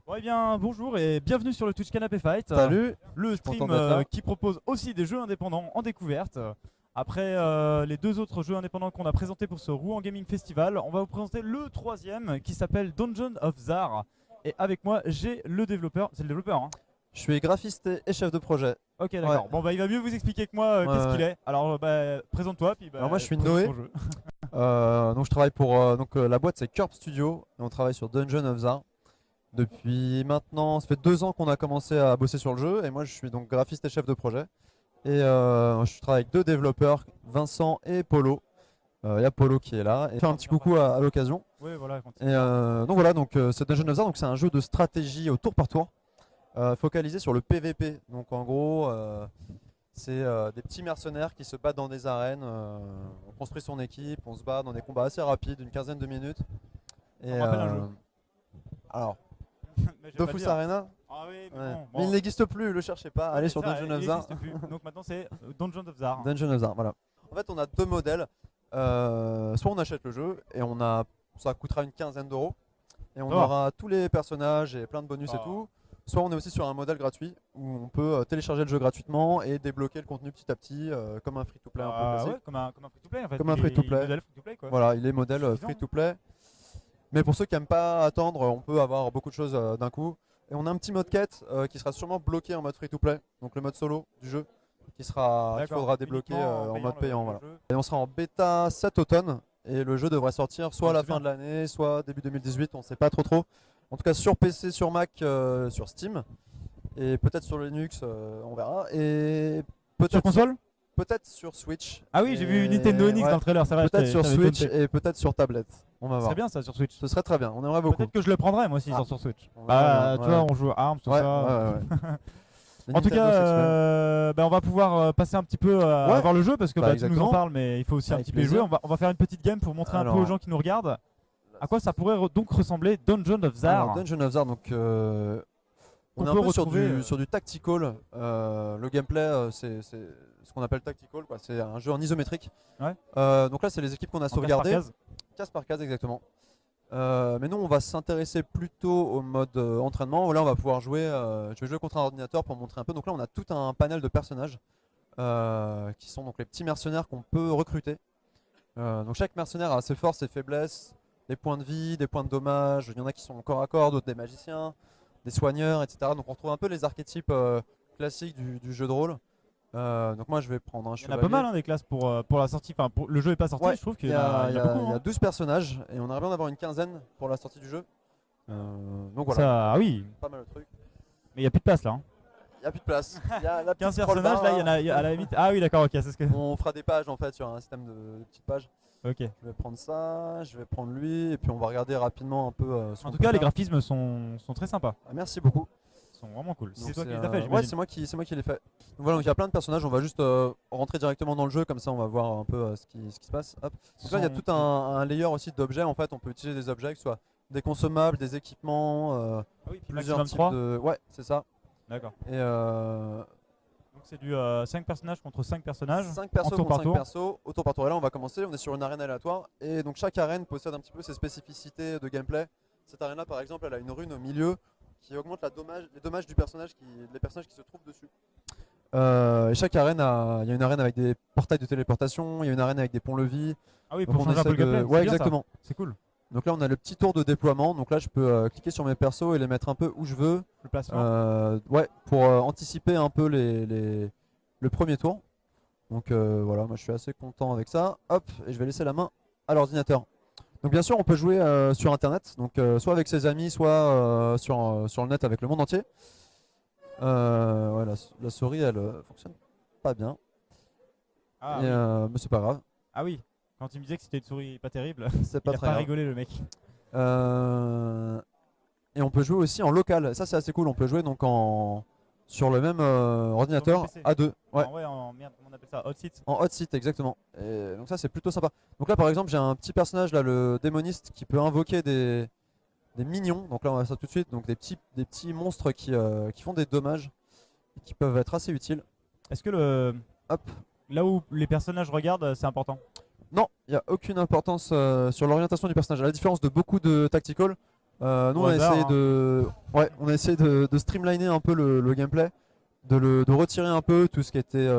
Bon, eh bien, bonjour et bienvenue sur le Twitch Canapé Fight. Salut. Le Content stream d'être là. qui propose aussi des jeux indépendants en découverte. Après les deux autres jeux indépendants qu'on a présentés pour ce Rouen Gaming Festival, on va vous présenter le troisième qui s'appelle Dungeon of Zar. Et avec moi, j'ai le développeur. C'est le développeur, hein? Je suis graphiste et chef de projet. Ok, d'accord. Ouais. Bon, bah, il va mieux vous expliquer que moi qu'est-ce qu'il est. Alors, bah, présente-toi. Puis, bah, Alors moi, je suis présente Noé. ton jeu. Donc je travaille pour la boîte, c'est Curb Studio et on travaille sur Dungeon of Zar. Depuis maintenant, ça fait 2 ans qu'on a commencé à bosser sur le jeu et moi je suis donc graphiste et chef de projet. Et je travaille avec 2 développeurs, Vincent et Polo. Il y a Polo qui est là et faire un petit coucou à l'occasion. Oui, voilà. Et donc voilà, c'est Dungeon of Zar, donc c'est un jeu de stratégie au tour par tour, focalisé sur le PVP. Donc en gros, c'est des petits mercenaires qui se battent dans des arènes. On construit son équipe, on se bat dans des combats assez rapides, une quinzaine de minutes. Et Ça me rappelle un jeu. alors, Mais je vais pas Dofus dire. Arena, Ah oui, mais ouais. bon. Mais il n'existe plus, le cherchez pas. Allez sur Ça, Dungeon of il Zar. existe plus. Donc maintenant, c'est Dungeon of Zar. Dungeon of Zar, voilà. En fait, on a 2 modèles. Soit on achète le jeu et ça coûtera une quinzaine d'euros. Et on Ça va. aura tous les personnages et plein de bonus Ça et va. tout. Soit on est aussi sur un modèle gratuit où on peut télécharger le jeu gratuitement et débloquer le contenu petit à petit, comme un free-to-play un peu classique. Ouais, comme un free-to-play en fait. Comme un Il est- free-to-play. il est modèle free-to-play, quoi. Voilà, il est modèle Suffisant. free-to-play. Mais pour ceux qui n'aiment pas attendre, on peut avoir beaucoup de choses d'un coup. Et on a un petit mode quête qui sera sûrement bloqué en mode free-to-play, donc le mode solo du jeu, qu'il D'accord. faudra débloquer Uniquement en mode payant. Voilà. jeu. Et on sera en bêta cet automne, et le jeu devrait sortir soit à la c'est fin bien. de l'année, soit début 2018, on sait pas trop. En tout cas sur PC, sur Mac, sur Steam, et peut-être sur Linux, on verra. Et Sur peut-être console? peut-être sur Switch. Ah oui, j'ai vu Et Nintendo NX ouais, dans le trailer, c'est vrai. peut-être je sur t'avais Switch taunté. et peut-être sur tablette. On va Ce voir. serait bien ça sur Switch. Ce serait très bien, on aimerait beaucoup. Peut-être que je le prendrais moi aussi Ah. sur Switch. On Bah, verra bien, tu ouais. vois, on joue à Arms, tout Ouais, ça. ouais. Les En tout Nintendo cas, sexuels. bah, on va pouvoir passer un petit peu à Ouais. voir le jeu parce que Bah, bah, tu nous en exactement. parles, mais il faut aussi un Avec petit peu y jouer. plaisir. On va faire une petite game pour montrer un peu Alors. aux gens qui nous regardent à quoi ça pourrait donc ressembler Dungeon of Zar. Alors, Dungeon of Zar, donc on est un peut peu retrouver, sur du tactical. Le gameplay, c'est ce qu'on appelle tactical, quoi. C'est un jeu en isométrique. Ouais. Donc là, c'est les équipes qu'on a En case par sauvegardées. case. Case par case, exactement. Mais nous, on va s'intéresser plutôt au mode entraînement. Où là, on va pouvoir jouer. Je vais jouer contre un ordinateur pour montrer un peu. Donc là, on a tout un panel de personnages qui sont donc les petits mercenaires qu'on peut recruter. Donc chaque mercenaire a ses forces, ses faiblesses, des points de vie, des points de dommage. Il y en a qui sont au corps à corps, d'autres des magiciens, des soigneurs, etc. Donc on retrouve un peu les archétypes classiques du jeu de rôle. Donc moi, je vais prendre un Il y en a chevalier. pas mal hein, des classes pour la sortie. Enfin, le jeu est pas sorti, Ouais, je trouve qu'il il y en a beaucoup. il y a hein. 12 personnages et on aimerait bien en avoir une quinzaine pour la sortie du jeu. Donc voilà, Ça, ah oui, pas mal de trucs. mais il n'y a plus de place là. hein. Il n'y a plus de place. Il y a la 15 petite personnages scroll bar, là, il y en a à la limite. Ah oui, d'accord, ok, c'est ce que. On fera des pages en fait sur un système de petites pages. Ok. Je vais prendre ça, je vais prendre lui et puis on va regarder rapidement un peu ce En qu'on tout peut cas, les faire. graphismes sont très sympas. Ah, merci beaucoup. Ils sont vraiment cool. Donc C'est toi qui les as ouais, fait, j'imagine. c'est moi qui l'ai fait. Donc voilà, donc il y a plein de personnages, on va juste rentrer directement dans le jeu, comme ça on va voir un peu ce qui se passe. Hop. Donc là il y a tout un layer aussi d'objets, en fait on peut utiliser des objets, que ce soit des consommables, des équipements, Ah oui, puis plusieurs maximum types 3. de... Ouais, c'est ça. D'accord. Et Donc c'est du 5 personnages contre 5 personnages. 5 persos en tour contre par 5 tour. persos, au tour par tour. Et là on va commencer, on est sur une arène aléatoire, et donc chaque arène possède un petit peu ses spécificités de gameplay. Cette arène là par exemple, elle a une rune au milieu qui augmente les dommages des personnages qui se trouvent dessus. Et chaque arène, il y a une arène avec des portails de téléportation, il y a une arène avec des ponts-levis. Ah oui, Donc pour on changer un peu le essaie de- gameplay. Ouais, c'est bien ça. exactement. C'est cool. Donc là on a le petit tour de déploiement, donc là je peux cliquer sur mes persos et les mettre un peu où je veux. Le placement. Ouais, pour anticiper un peu le premier tour. Donc voilà, moi je suis assez content avec ça. Hop, et je vais laisser la main à l'ordinateur. Donc bien sûr on peut jouer sur internet, donc soit avec ses amis, soit sur le net avec le monde entier. Ouais, la souris elle fonctionne pas bien, Ah, et, oui. mais c'est pas grave, Ah oui. Quand il me disait que c'était une souris pas terrible, c'est il pas a très pas grave. rigolé le mec. Et on peut jouer aussi en local, ça c'est assez cool, on peut jouer donc sur le même ordinateur PC. à deux. Ouais. Merde, comment on appelle ça? Hot seat. En hot seat, exactement. Et donc ça c'est plutôt sympa. Donc là par exemple j'ai un petit personnage là, le démoniste, qui peut invoquer des minions. Donc là on va ça tout de suite. Donc des petits monstres qui font des dommages et qui peuvent être assez utiles. Est-ce que Hop. là où les personnages regardent, c'est important? Non, il n'y a aucune importance sur l'orientation du personnage. À la différence de beaucoup de tactical, Nous Au on a hasard, essayé hein. on a essayé de streamliner un peu le gameplay, de retirer un peu tout ce qui était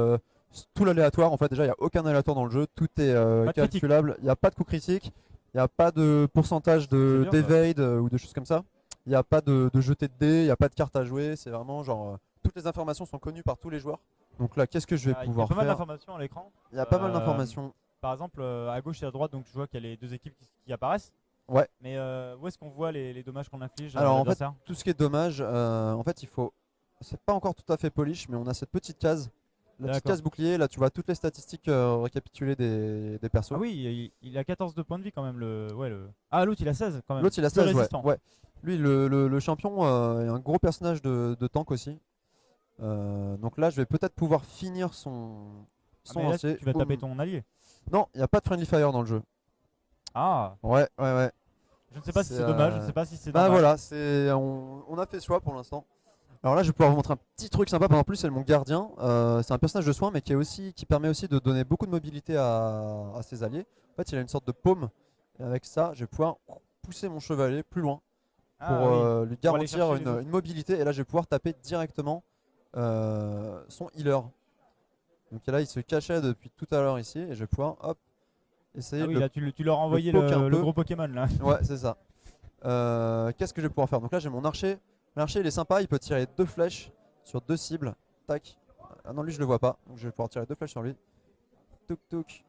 tout l'aléatoire. En fait déjà il n'y a aucun aléatoire dans le jeu, tout est Pas de critique. calculable, il n'y a pas de coup critique, il n'y a pas de pourcentage C'est bien ça. d'evade ou de choses comme ça, il n'y a pas de jeter de dés, il n'y a pas de carte à jouer, c'est vraiment genre toutes les informations sont connues par tous les joueurs. Donc là qu'est-ce que je vais Il y a pouvoir pas mal faire? d'informations à l'écran. Il y a pas mal Euh, d'informations. Par exemple, à gauche et à droite, donc je vois qu'il y a les deux équipes qui apparaissent. Ouais. Mais où est-ce qu'on voit les dommages qu'on inflige à Alors en fait, l'adversaire? tout ce qui est dommage, en fait, il faut. C'est pas encore tout à fait polish, mais on a cette petite case, la petite D'accord. case bouclier. Là, tu vois toutes les statistiques récapitulées des persos. Ah oui, il a 14 de points de vie quand même. Ah, l'autre il a 16 quand même. L'autre, il a Plus 16, ouais. résistant. Ouais. Lui, le champion est un gros personnage de tank aussi. Donc là, je vais peut-être pouvoir finir Ah, son mais là, lancer. tu vas Boum. taper ton allié. Non, il n'y a pas de friendly fire dans le jeu. Ah, Ouais, ouais, ouais. je ne sais pas si C'est, c'est dommage, je ne sais pas si c'est Bah normal. voilà, on a fait ce choix pour l'instant. Alors là, je vais pouvoir vous montrer un petit truc sympa. En plus, c'est mon gardien. C'est un personnage de soin, mais qui permet aussi de donner beaucoup de mobilité à ses alliés. En fait, il a une sorte de paume. Et avec ça, je vais pouvoir pousser mon chevalet plus loin pour Ah oui, lui pour aller garantir chercher les autres. une mobilité. Et là, je vais pouvoir taper directement son healer. Donc là, il se cachait depuis tout à l'heure ici. Et je vais pouvoir hop, essayer Ah oui, de là tu leur as envoyé poke un le peu. gros Pokémon là. Ouais, c'est ça. Qu'est-ce que je vais pouvoir faire? Donc là, j'ai mon archer. L'archer, il est sympa. Il peut tirer 2 flèches sur 2 cibles. Tac. Ah non, lui, je le vois pas. Donc je vais pouvoir tirer 2 flèches sur lui. Touk touk.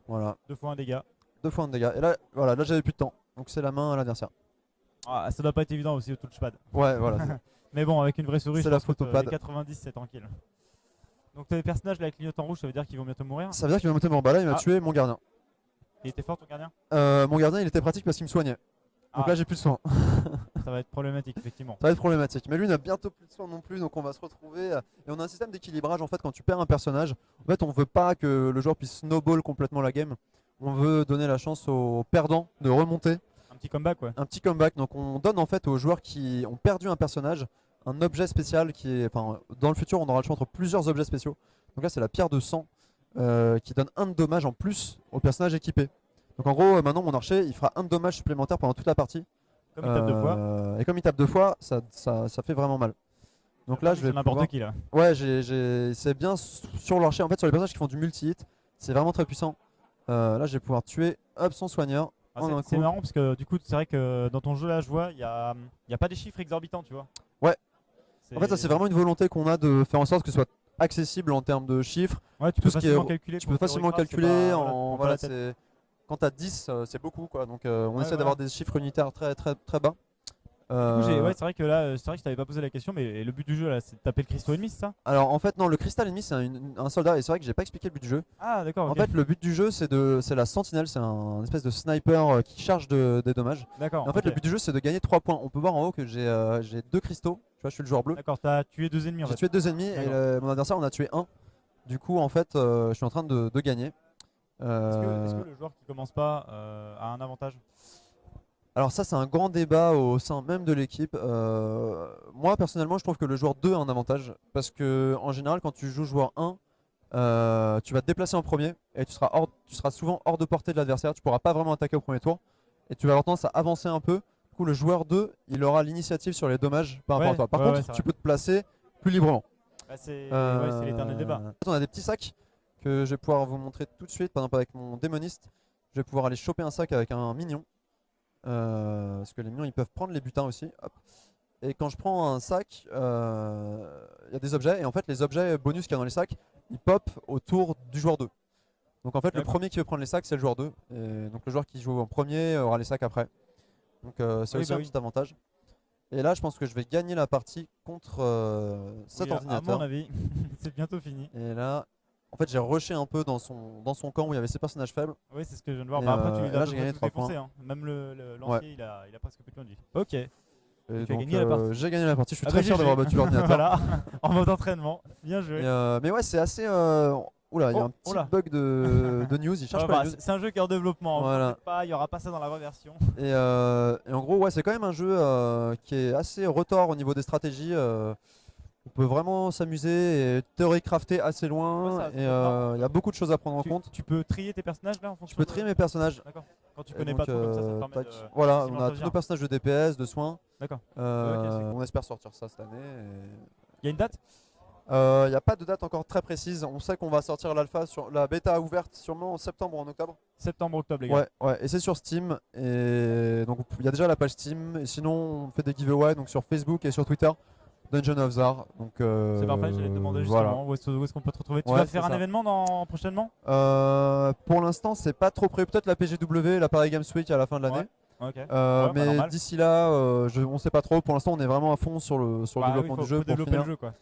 Voilà. 2 fois un dégât. 2 fois un dégât. Et là, voilà, là, j'avais plus de temps. Donc c'est la main à l'adversaire. Ah, ça doit pas être évident aussi au touchpad. Ouais, voilà. Mais bon, avec une vraie souris, C'est je la pense que faute au les pad. 90 c'est tranquille. Donc t'as des personnages là avec clignotant rouge, ça veut dire qu'ils vont bientôt mourir. Ça veut dire qu'il va monter mon là, il m'a Ah. tué mon gardien. Il était fort ton gardien? Mon gardien, il était pratique parce qu'il me soignait. Donc Ah, là, j'ai plus de soin. ça va être problématique effectivement. Ça va être problématique. Mais lui n'a bientôt plus de soin non plus, donc on va se retrouver. Et on a un système d'équilibrage en fait quand tu perds un personnage. En fait, on veut pas que le joueur puisse snowball complètement la game. On veut donner la chance aux perdants de remonter. Un petit comeback ouais. Un petit comeback. Donc on donne en fait aux joueurs qui ont perdu un personnage un objet spécial qui est. Enfin, dans le futur, on aura le choix entre plusieurs objets spéciaux. Donc là, c'est la pierre de sang qui donne 1 de dommage en plus au personnage équipé. Donc en gros, maintenant mon archer, il fera 1 de dommage supplémentaire pendant toute la partie. Comme il tape 2 fois. Et comme il tape 2 fois, ça fait vraiment mal. Donc là, je vais n'importe pouvoir... qui là. Ouais, c'est bien sur l'archer. En fait, sur les personnages qui font du multi-hit, c'est vraiment très puissant. Là, je vais pouvoir tuer hop son soigneur Ah, en un c'est coup. marrant parce que du coup c'est vrai que dans ton jeu là je vois il y a pas des chiffres exorbitants tu vois. Ouais. En fait, ça c'est vraiment une volonté qu'on a de faire en sorte que ce soit accessible en termes de chiffres. Ouais, tu tout peux ce qui est- facilement calculer. Tu peux facilement calculer voilà, quand t'as 10, c'est beaucoup quoi. Donc on Ouais, essaie d'avoir des chiffres unitaires très très très bas. Du coup, ouais, c'est vrai que là, c'est vrai que je t'avais pas posé la question, mais le but du jeu là, c'est de taper le cristaux ennemi, c'est ça? Alors en fait non, le cristal ennemi c'est un soldat et c'est vrai que j'ai pas expliqué le but du jeu. Ah, d'accord. En Ok. fait le but du jeu c'est la sentinelle, c'est un espèce de sniper qui charge des dommages. D'accord. Et en fait ok. le but du jeu c'est de gagner 3 points. On peut voir en haut que j'ai 2 cristaux. Tu vois, je suis le joueur bleu. D'accord, t'as tué 2 ennemis en J'ai fait. tué 2 ennemis et D'accord. mon adversaire en a tué 1. Du coup en fait je suis en train de gagner. Est-ce que le joueur qui commence pas a un avantage? Alors ça c'est un grand débat au sein même de l'équipe. Moi personnellement je trouve que le joueur 2 a un avantage parce que en général quand tu joues joueur 1 tu vas te déplacer en premier et tu seras souvent hors de portée de l'adversaire, tu pourras pas vraiment attaquer au premier tour et tu vas avoir tendance à avancer un peu. Du coup le joueur 2 il aura l'initiative sur les dommages par rapport à toi. Par ouais, contre c'est tu vrai. peux te placer plus librement. Bah, c'est l'éternel débat. En fait, on a des petits sacs que je vais pouvoir vous montrer tout de suite. Par exemple avec mon démoniste je vais pouvoir aller choper un sac avec un mignon. Parce que les minions ils peuvent prendre les butins aussi. Hop. Et quand je prends un sac, il y a des objets. Et en fait, les objets bonus qu'il y a dans les sacs, ils pop autour du joueur 2. Donc en fait, le D'accord. premier qui veut prendre les sacs, c'est le joueur 2. Et donc le joueur qui joue en premier aura les sacs après. Donc c'est Oui, aussi bah un oui. petit avantage. Et là, je pense que je vais gagner la partie contre cet Oui, à ordinateur. mon avis, c'est bientôt fini. Et là, en fait, j'ai rushé un peu dans son camp où il y avait ses personnages faibles. Oui, c'est ce que je viens de voir. Et, Bah, après, tu et les as là, à peu j'ai près gagné tous 3 défoncés. points. Hein. Même l'ancier, il a presque plus de points de vie. Ok. Et tu as donc, gagné la partie. j'ai gagné la partie. Je suis Ah très bah, fier GG. d'avoir battu l'ordinateur. Voilà, en mode entraînement. Bien joué. Mais ouais, c'est assez. Oula, il y a Oh, un petit oula. bug de news. Il cherche Ouais, pas bah, les news. c'est un jeu qui est en développement. Voilà. Il n'y aura pas ça dans la vraie version. Et en gros, ouais, c'est quand même un jeu qui est assez retors au niveau des stratégies. On peut vraiment s'amuser et théorie crafter assez loin. Ouais, ça, Et il y a beaucoup de choses à prendre en compte. Tu peux trier tes personnages là en Je fonction peux de- trier mes personnages. D'accord. Quand tu Et connais donc, pas tout comme ça te permet tac. de Voilà, facilement on a tous choisir. nos personnages de DPS, de soins. D'accord. Euh, Ok, c'est cool. on espère sortir ça cette année. Il y a une date? Il n'y a pas de date encore très précise. On sait qu'on va sortir l'alpha sur la bêta ouverte sûrement en septembre ou en octobre. Septembre, octobre, les gars. Ouais, ouais, et c'est sur Steam. Et donc il y a déjà la page Steam. Et sinon, on fait des giveaways donc sur Facebook et sur Twitter. Dungeon of Zar. Donc C'est parfait, j'allais te demander voilà. justement où est-ce qu'on peut te retrouver. Tu Ouais, vas faire c'est un ça. événement prochainement? Pour l'instant, c'est pas trop prévu. Peut-être la PGW, la Paris Games Week à la fin de l'année. Ouais. Ok. Mais normal. d'ici là, on sait pas trop. Pour l'instant, on est vraiment à fond sur le Bah oui, développement du jeu faut pour développer finir. le jeu quoi.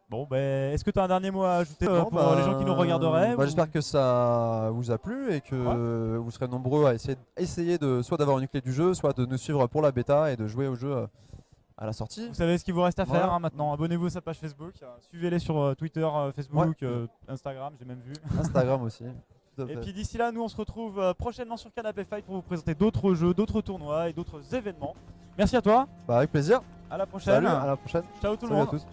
Bon, ben, est-ce que tu as un dernier mot à ajouter Non, pour les gens qui nous regarderaient ou- J'espère que ça vous a plu et que vous serez nombreux à essayer de soit d'avoir une clé du jeu, soit de nous suivre pour la bêta et de jouer au jeu à la sortie. Vous savez ce qu'il vous reste à faire Voilà. maintenant. Abonnez-vous à sa page Facebook, suivez-les sur Twitter, Facebook, Ouais. Instagram, j'ai même vu. Instagram aussi. Tout à Et fait. puis d'ici là, nous on se retrouve prochainement sur Canapé Fight pour vous présenter d'autres jeux, d'autres tournois et d'autres événements. Merci à toi, Bah, avec plaisir. à la prochaine. Salut, à la prochaine. Ciao tout le Salut à monde. tous.